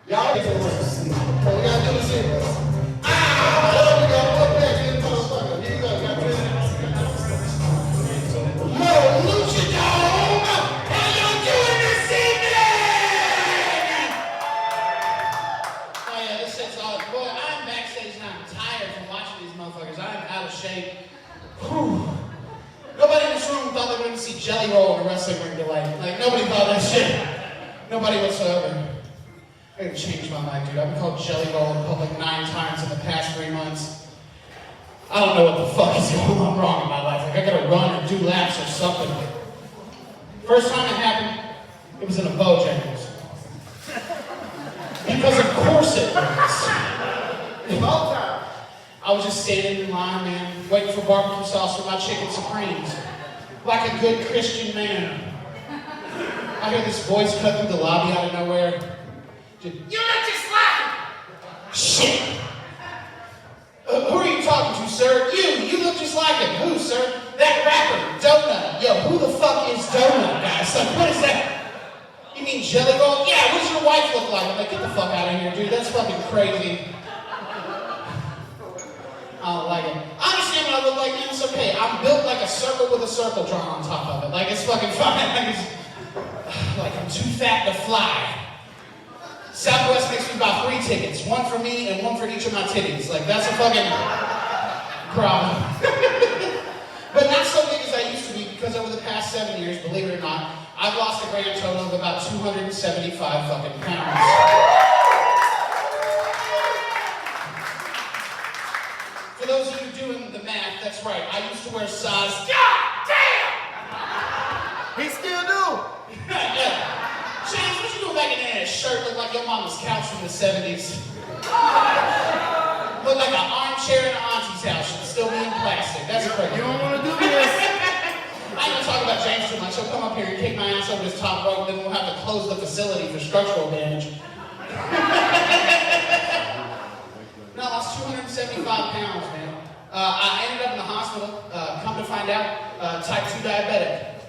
Y'all get to work. What we gotta do is here. Ah! There we go. Look back in the motherfucker. Here you go. Got this. Yo, Luchadome! How y'all doing this evening? Oh yeah, this shit's all. Boy, I'm backstage and I'm tired from watching these motherfuckers. I'm out of shape. Whew. Nobody in this room thought they were going to see Jelly Roll in a wrestling ring delay. Like, nobody thought that shit. Nobody whatsoever. I gotta change my mind, dude. I've been called Jelly Roll in public 9 times in the past 3 months. I don't know what the fuck is going on wrong in my life. Like, I gotta run or do laps or something. First time it happened, it was in a Bojangles. Because of course it was. I was just standing in line, man, waiting for barbecue sauce for my chicken supremes. Like a good Christian man. I hear this voice cut through the lobby out of nowhere. You look just like him! Shit! Who are you talking to, sir? You look just like him. Who, sir? That rapper, Donut. Yo, who the fuck is Donut, guys? Like, what is that? You mean Jelly Roll? Yeah, what does your wife look like? I'm like, get the fuck out of here, dude. That's fucking crazy. I don't like it. I understand what I look like, man. It's okay. I'm built like a circle with a circle drawn on top of it. Like, it's fucking fine. Like, I'm too fat to fly. Southwest makes me buy 3 tickets. 1 for me and 1 for each of my titties. Like, that's a fucking problem. But not so big as I used to be, because over the past 7 years, believe it or not, I've lost a grand total of about 275 fucking pounds. For those of you doing the math, that's right. I used to wear size. God damn! He still do. Yeah. James, what you doing back in there? A shirt looked like your mama's couch from the 70s. Looked like an armchair in an auntie's house. Should still be in plastic. That's crazy. You don't want to do this. I ain't gonna talk about James too much. He'll come up here and kick my ass over his top rope, then we'll have to close the facility for structural damage. No, I lost 275 pounds, man. I ended up in the hospital, come to find out, type 2 diabetic.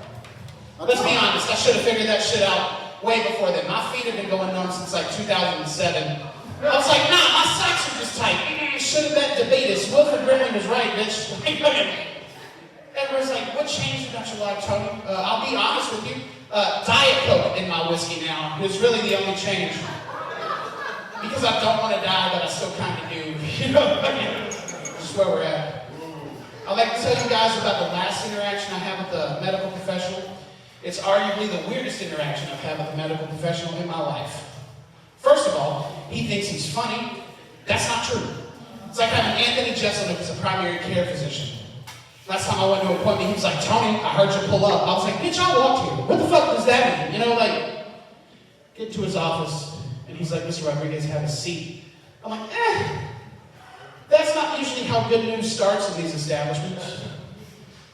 Let's be honest, I should have figured that shit out way before then. My feet have been going numb since like 2007. I was like, nah, my socks are just tight. Should have bet Debatus. Wilford Brimley was right, bitch. Everyone's like, what changed about your life, Tony? I'll be honest with you. Diet Coke in my whiskey now is really the only change. Because I don't want to die, but I still kind of do. You know, just where we're at. I'd like to tell you guys about the last interaction I had with a medical professional. It's arguably the weirdest interaction I've had with a medical professional in my life. First of all, he thinks he's funny. That's not true. It's like having Anthony Jeselnik as a primary care physician. Last time I went to an appointment, he was like, Tony, I heard you pull up. I was like, bitch, I walked here. What the fuck does that mean? You know, like, get to his office, and he's like, Mr. Rodriguez, have a seat. I'm like, that's not usually how good news starts in these establishments.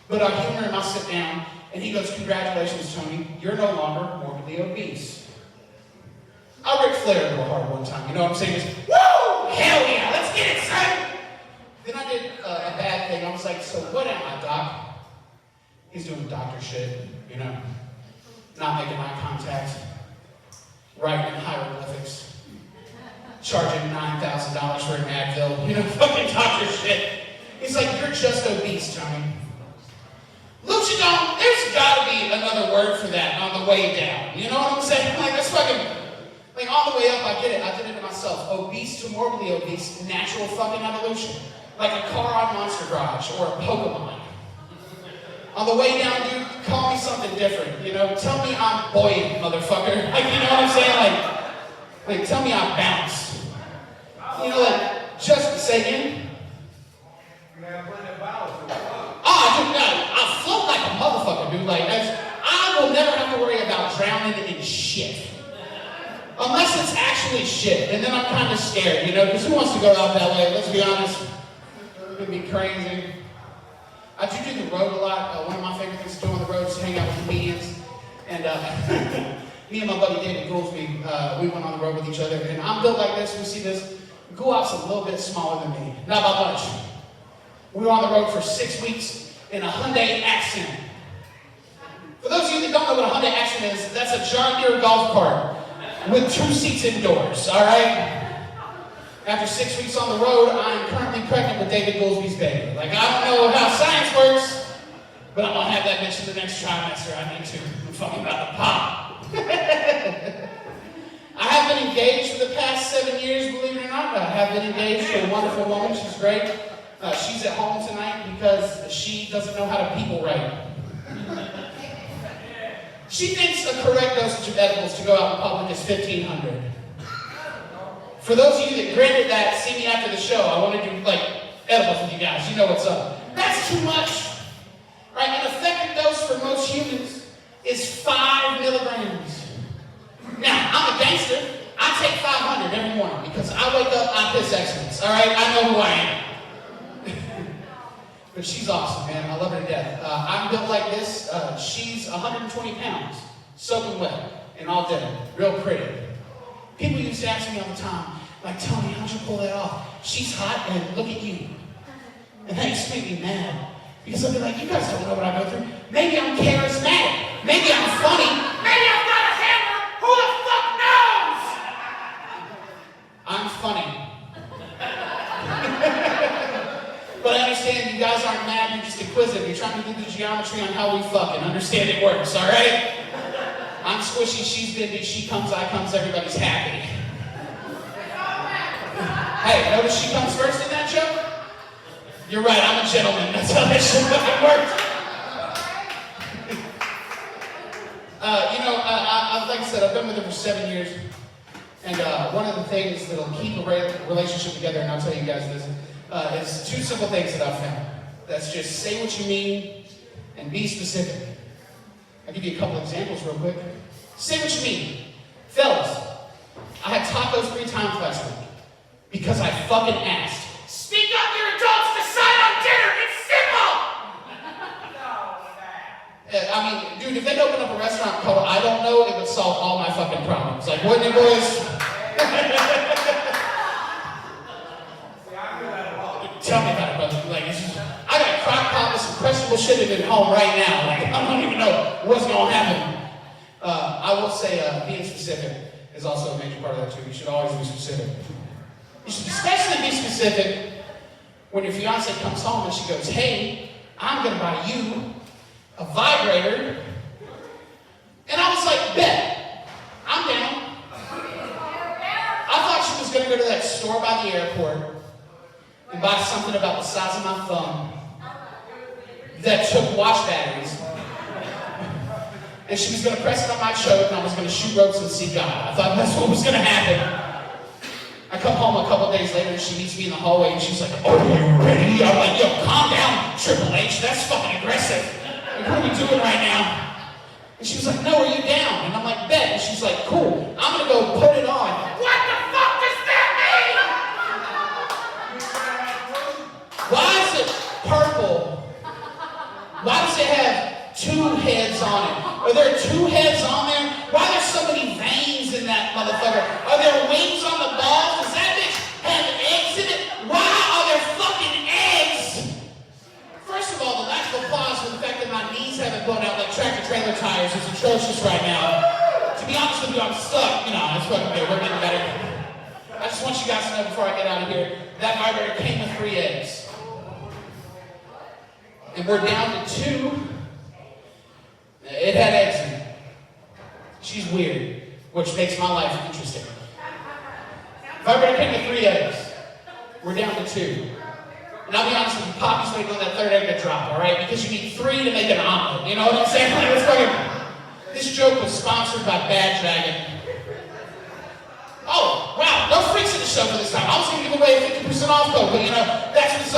But I humor him, I sit down, and he goes, congratulations, Tony, you're no longer morbidly obese. I Ric Flair real hard one time, you know what I'm saying? Just, woo! Hell yeah, let's get it, son! Then I did a bad thing. I was like, so what am I, doc? He's doing doctor shit, you know, not making eye contact, writing in hieroglyphics, charging $9,000 for an Advil, you know, fucking doctor shit. He's like, you're just obese, Tony. Luchadome, there's gotta be another word for that on the way down. You know what I'm saying? Like, that's fucking, like, on the way up, I get it. I did it to myself. Obese to morbidly obese, natural fucking evolution. Like a car on Monster Garage or a Pokemon. On the way down, dude, call me something different. You know, tell me I'm buoyant, motherfucker. Like, you know what I'm saying? Like, tell me I bounce. You know, like, just saying. Oh, dude, no, I float like a motherfucker, dude. Like, I will never have to worry about drowning in shit. Unless it's actually shit, and then I'm kind of scared, you know, because who wants to go out that way? Let's be honest. It would be crazy. I do the road a lot. One of my favorite things to do on the road is to hang out with comedians. And me and my buddy David Gouldsby, we went on the road with each other. And I'm built like this. We see this. Goulop's a little bit smaller than me. Not by much. We were on the road for 6 weeks in a Hyundai Accent. For those of you that don't know what a Hyundai Accent is, that's a John Deere golf cart. with 2 seats indoors, all right? After 6 weeks on the road, I am currently pregnant with David Goolsby's baby. Like, I don't know how science works, but I'm gonna have that bitch in the next trimester. I need to. I'm fucking about to pop. I have been engaged for the past 7 years, believe it or not. I have been engaged to a wonderful woman. She's great. She's at home tonight because she doesn't know how to people right. She thinks a correct dosage of edibles to go out in public is 1,500. For those of you that grinned at that, see me after the show. I want to do, like, edibles with you guys. You know what's up. That's too much. Right? An effective dose for most humans is 5 milligrams. Now, I'm a gangster. I take 500 every morning because I wake up, I piss excellence. All right? I know who I am. But she's awesome, man. I love her to death. I'm built like this. She's 120 pounds, soaking wet, and all dead. Real pretty. People used to ask me all the time, like, Tony, how'd you pull that off? She's hot, and look at you. And that used to make me mad. Because I'd be like, you guys don't know what I go through. Maybe I'm charismatic. Maybe I'm funny. Maybe I've got a hammer. Who the fuck knows? I'm funny. But I understand you guys aren't mad, you're just inquisitive. You're trying to do the geometry on how we fucking understand it works, all right? I'm squishy, she's bendy, she comes, I comes, everybody's happy. Hey, notice she comes first in that joke? You're right, I'm a gentleman. That's how that shit fucking works. Like I said, I've been with her for 7 years. And one of the things that'll keep a relationship together, and I'll tell you guys this, is 2 simple things that I've found. That's just say what you mean and be specific. I'll give you a couple examples real quick. Say what you mean. Fellas, I had tacos 3 times last week because I fucking asked. Speak up, your adults decide on dinner. It's simple. I mean, dude, if they'd open up a restaurant called I Don't Know, it would solve all my fucking problems. Like, wouldn't it, boys? Tell me about it, brother. Like, I got a crock pot with some questionable shit in it at home right now. Like, I don't even know what's gonna happen. I will say, being specific is also a major part of that too. You should always be specific. You should especially be specific when your fiance comes home and she goes, hey, I'm gonna buy you a vibrator. And I was like, bet, I'm down. I thought she was gonna go to that store by the airport and buy something about the size of my thumb that took wash batteries. And she was gonna press it on my choke and I was gonna shoot ropes and see God. I thought that's what was gonna happen. I come home a couple days later and she meets me in the hallway and she's like, are you ready? I'm like, yo, calm down, Triple H, that's fucking aggressive. Like, what are we doing right now? And she was like, no, are you down? And I'm like, bet. And she's like, cool, I'm gonna go put it on. What the fuck does that mean? Why is it purple? Why does it have 2 heads on it? Are there 2 heads on there? Why are there so many veins in that motherfucker? Are there wings on the balls? Does that bitch have eggs in it? Why are there fucking eggs? First of all, the lack of applause for the fact that my knees haven't blown out like tractor trailer tires is atrocious right now. To be honest with you, I'm stuck. You know, it's fucking good. We're getting better. I just want you guys to know before I get out of here, that vibrator came with 3 eggs. And we're down to 2. It had eggs in it. She's weird, which makes my life interesting. Vibrator came with 3 eggs. We're down to 2. And I'll be honest with you, Poppy's waiting on that 3rd egg to drop, all right? Because you need 3 to make an omelet. You know what I'm saying? Like, it's fucking... This joke was sponsored by Bad Dragon. Oh, wow, no freaks in the show for this time. I was going to give away a 50% off code, but you know, that's what it's